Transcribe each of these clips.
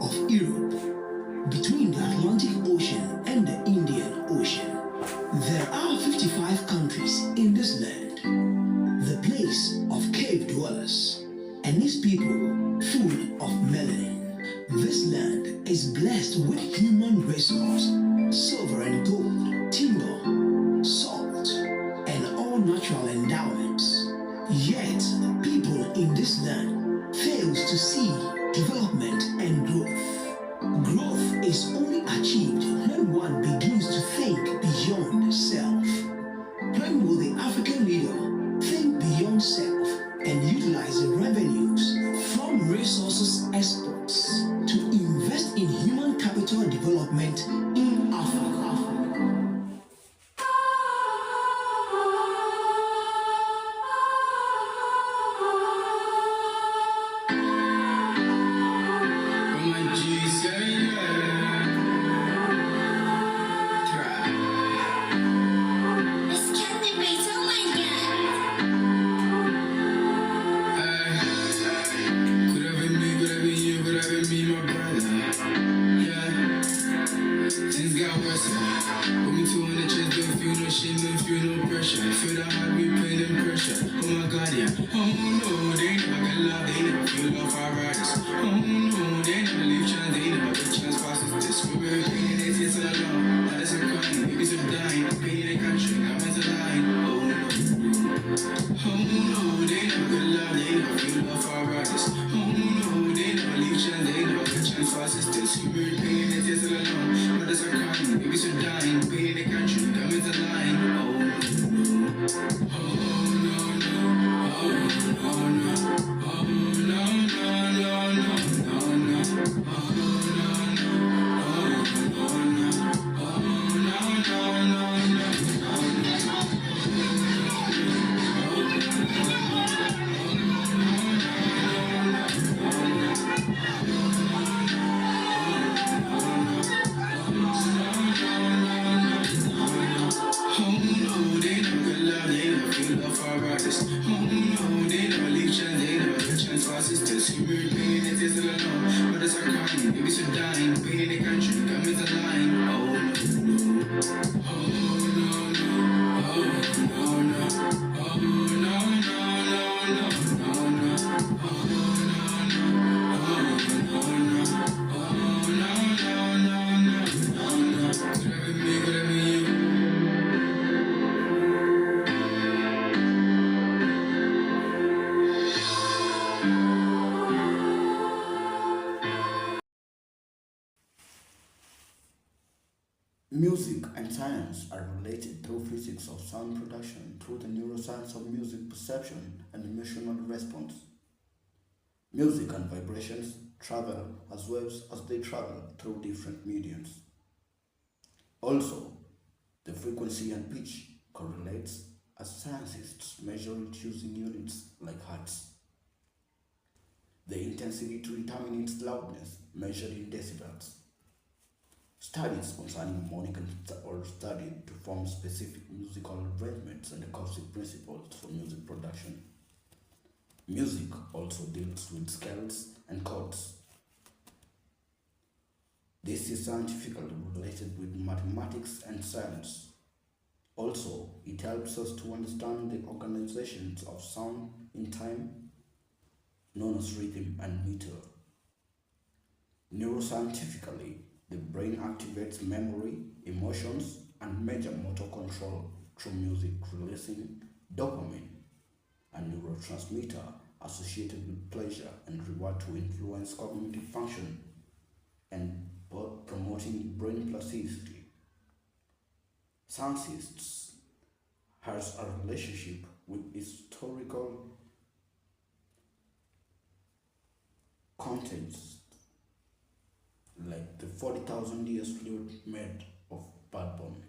of Europe, between the Atlantic Ocean and the Indian Ocean. There are 55 countries in this land, the place of cave dwellers, and its people full of melanin. This land is blessed with human resource, silver and gold, timber, salt, and all natural endowments. Yet, people in this land fails to see development and growth. Growth is only achieved when one begins to think beyond self. When will the African leader think beyond self and utilize the revenues from resources exports to invest in human capital development in Africa? Music and science are related through physics of sound production, through the neuroscience of music perception and emotional response. Music and vibrations travel as waves as they travel through different mediums. Also, the frequency and pitch correlates as scientists measure it using units like hertz. The intensity to determine its loudness measured in decibels. Studies concerning harmonic are studied to form specific musical arrangements and acoustic principles for music production. Music also deals with scales and chords. This is scientifically related with mathematics and science. Also, it helps us to understand the organizations of sound in time, known as rhythm and meter. Neuroscientifically, the brain activates memory, emotions, and major motor control through music, releasing dopamine, a neurotransmitter associated with pleasure and reward to influence cognitive function and promoting brain plasticity. Scientists has a relationship with historical contexts like the 40,000 years fluid made of bad bone,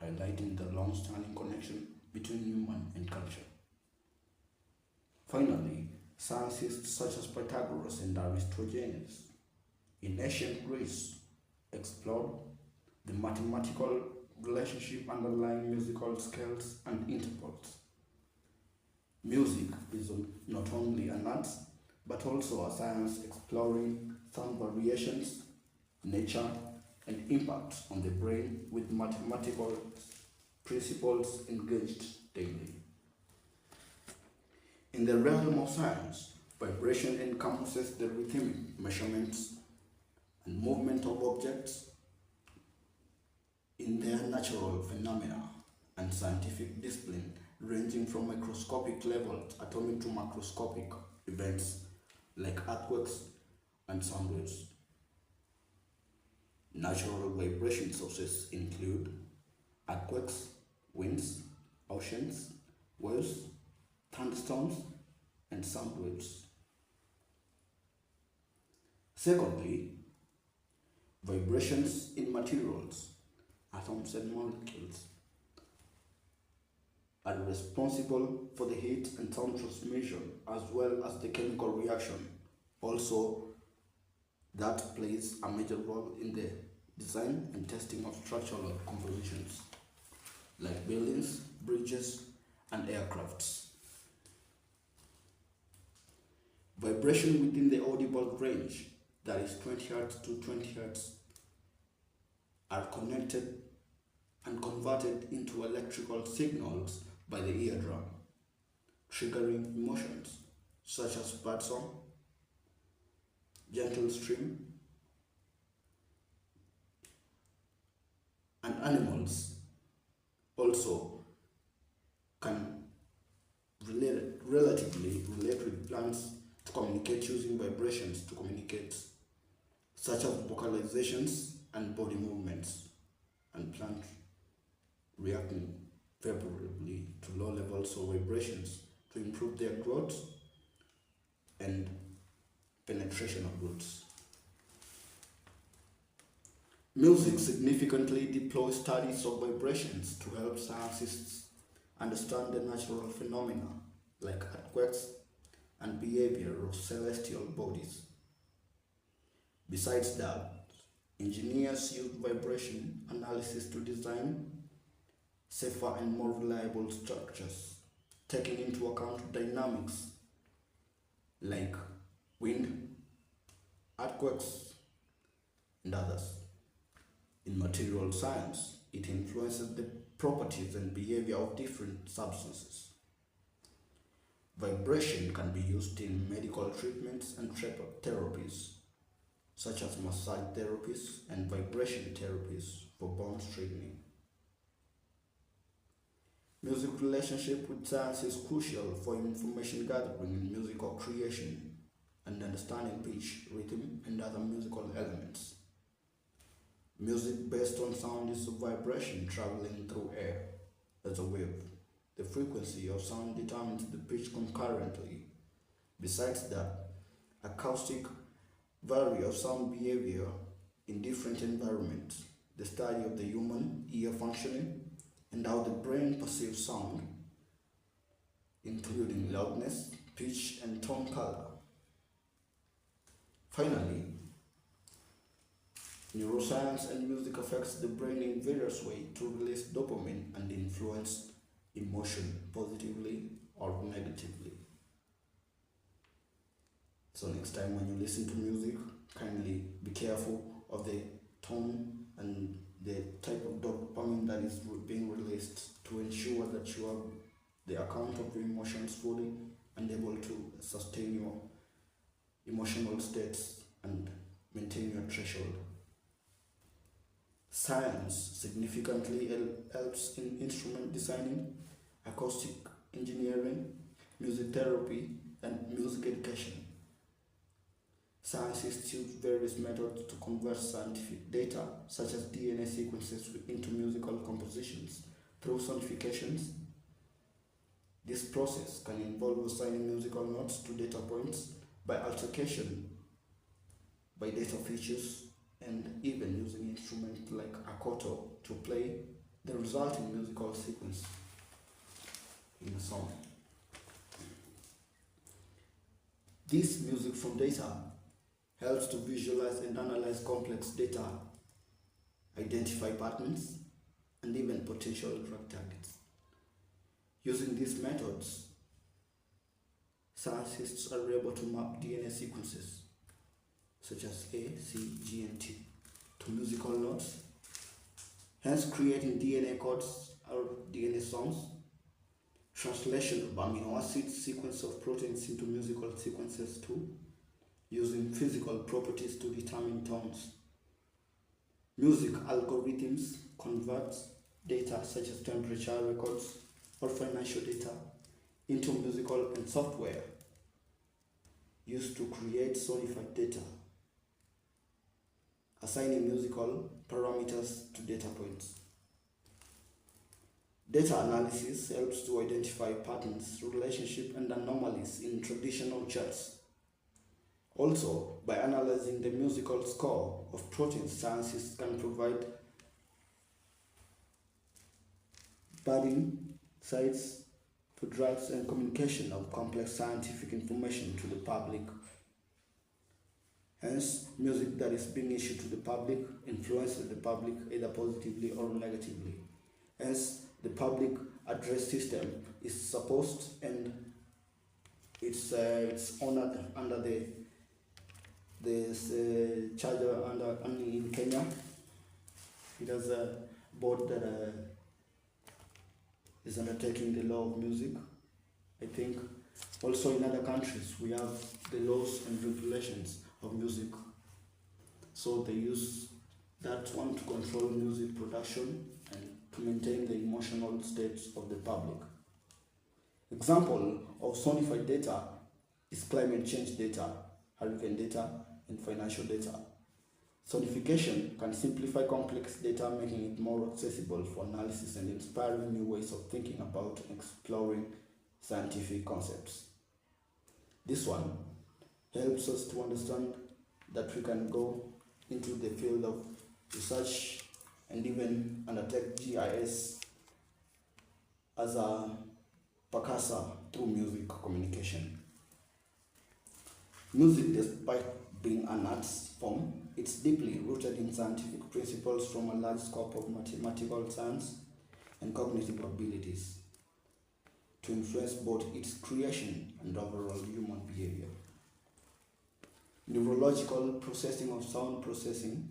highlighting the long-standing connection between human and culture. Finally, scientists such as Pythagoras and Aristophanes in ancient Greece explored the mathematical relationship underlying musical scales and intervals. Music is not only an art but also a science exploring sound variations, nature, and impact on the brain with mathematical principles engaged daily. In the realm of science, vibration encompasses the rhythmic measurements and movement of objects in their natural phenomena and scientific discipline ranging from microscopic levels atomic to macroscopic events like earthquakes and sound waves. Natural vibration sources include earthquakes, winds, oceans, waves, thunderstorms, and sound waves. Secondly, vibrations in materials, atoms and molecules, are responsible for the heat and sound transmission as well as the chemical reaction. Also, that plays a major role in the design and testing of structural compositions like buildings, bridges, and aircrafts. Vibration within the audible range, that is 20 Hz to 20 Hz, are connected and converted into electrical signals by the eardrum, triggering emotions such as birdsong, gentle stream, and animals also can relatively relate with plants to communicate using vibrations to communicate, such as vocalizations and body movements, and plants reacting favorably to low levels of vibrations to improve their growth and penetration of roots. Music significantly deploys studies of vibrations to help scientists understand the natural phenomena like earthquakes and behavior of celestial bodies. Besides that, engineers use vibration analysis to design safer and more reliable structures, taking into account dynamics like wind, earthquakes, and others. In material science, it influences the properties and behavior of different substances. Vibration can be used in medical treatments and therapies, such as massage therapies and vibration therapies for bone straightening. Music relationship with science is crucial for information gathering in musical creation and understanding pitch, rhythm, and other musical elements. Music based on sound is a vibration traveling through air as a wave. The frequency of sound determines the pitch concurrently. Besides that, acoustic vary of sound behavior in different environments, the study of the human ear functioning, and how the brain perceives sound, including loudness, pitch, and tone color. Finally, neuroscience and music affects the brain in various ways to release dopamine and influence emotion positively or negatively. So next time when you listen to music, kindly be careful of the tone and the type of dopamine that is being released to ensure that you have the account of your emotions fully and able to sustain your emotional states and maintain your threshold. Science significantly helps in instrument designing, acoustic engineering, music therapy, and music education. Scientists use various methods to convert scientific data, such as DNA sequences, into musical compositions through sonifications. This process can involve assigning musical notes to data points by altercation, by data features, and even using instruments like a koto to play the resulting musical sequence in a song. This music from data helps to visualize and analyze complex data, identify patterns, and even potential drug targets. Using these methods, scientists are able to map DNA sequences such as A, C, G, and T, to musical notes, hence creating DNA codes or DNA songs, translation of amino acid sequence of proteins into musical sequences too, using physical properties to determine tones. Music algorithms convert data such as temperature records or financial data into musical and software used to create sonified data, assigning musical parameters to data points. Data analysis helps to identify patterns, relationships, and anomalies in traditional charts. Also, by analyzing the musical score of proteins, scientists can provide budding sites for drugs and communication of complex scientific information to the public. Hence, music that is being issued to the public influences the public either positively or negatively. Hence, the public address system is supposed and it's honored under the charger under in Kenya. It has a board that is undertaking the law of music. I think also in other countries we have the laws and regulations of music. So they use that one to control music production and to maintain the emotional states of the public. Example of sonified data is climate change data, hurricane data, and financial data. Sonification can simplify complex data, making it more accessible for analysis and inspiring new ways of thinking about and exploring scientific concepts. This one helps us to understand that we can go into the field of research and even undertake GIS as a percussor through music communication. Music, despite being an art form, it's deeply rooted in scientific principles from a large scope of mathematical science and cognitive abilities to influence both its creation and overall human behavior. Neurological processing of sound processing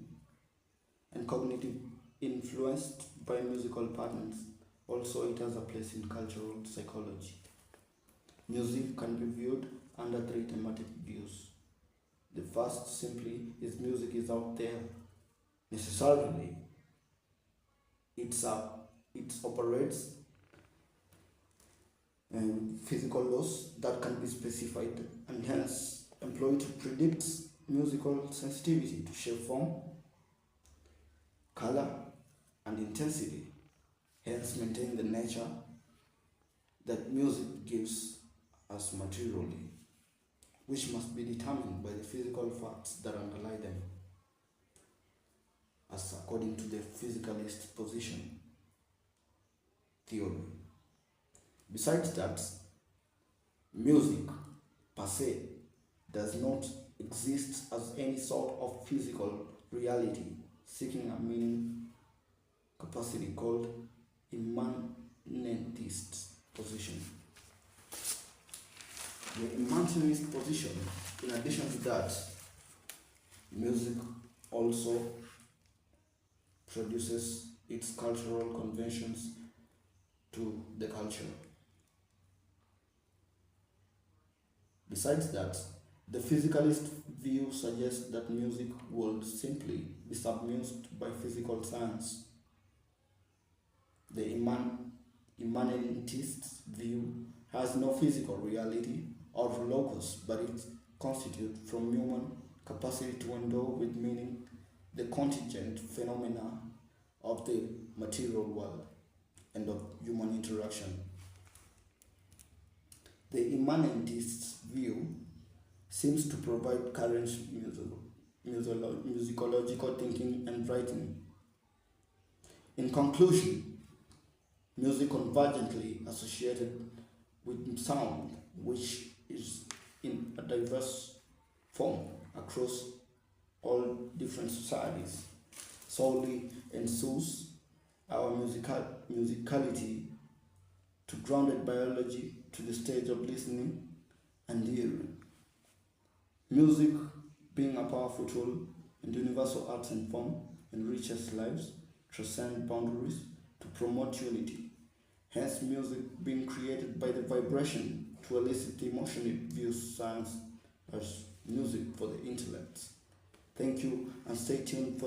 and cognitive influenced by musical patterns. Also, it has a place in cultural psychology. Music can be viewed under three thematic views. The first simply is music is out there. Necessarily, it operates physical laws that can be specified and hence employed to predict musical sensitivity to shape form, color, and intensity, hence maintain the nature that music gives us materially, which must be determined by the physical facts that underlie them, as according to the physicalist position theory. Besides that, music per se does not exist as any sort of physical reality seeking a meaning capacity called immanentist position. The immanentist position, in addition to that, music also produces its cultural conventions to the culture. Besides that, the physicalist view suggests that music would simply be submerged by physical science. The immanentist view has no physical reality or locus, but it constitutes from human capacity to endow with meaning the contingent phenomena of the material world and of human interaction. The immanentist view seems to provide current musicological thinking and writing. In conclusion, music convergently associated with sound, which is in a diverse form across all different societies, solely ensues our musicality to grounded biology to the stage of listening and hearing. Music being a powerful tool in the universal arts and form, enriches lives, transcend boundaries to promote unity. Hence, music being created by the vibration to elicit emotion it views science as music for the intellect. Thank you and stay tuned for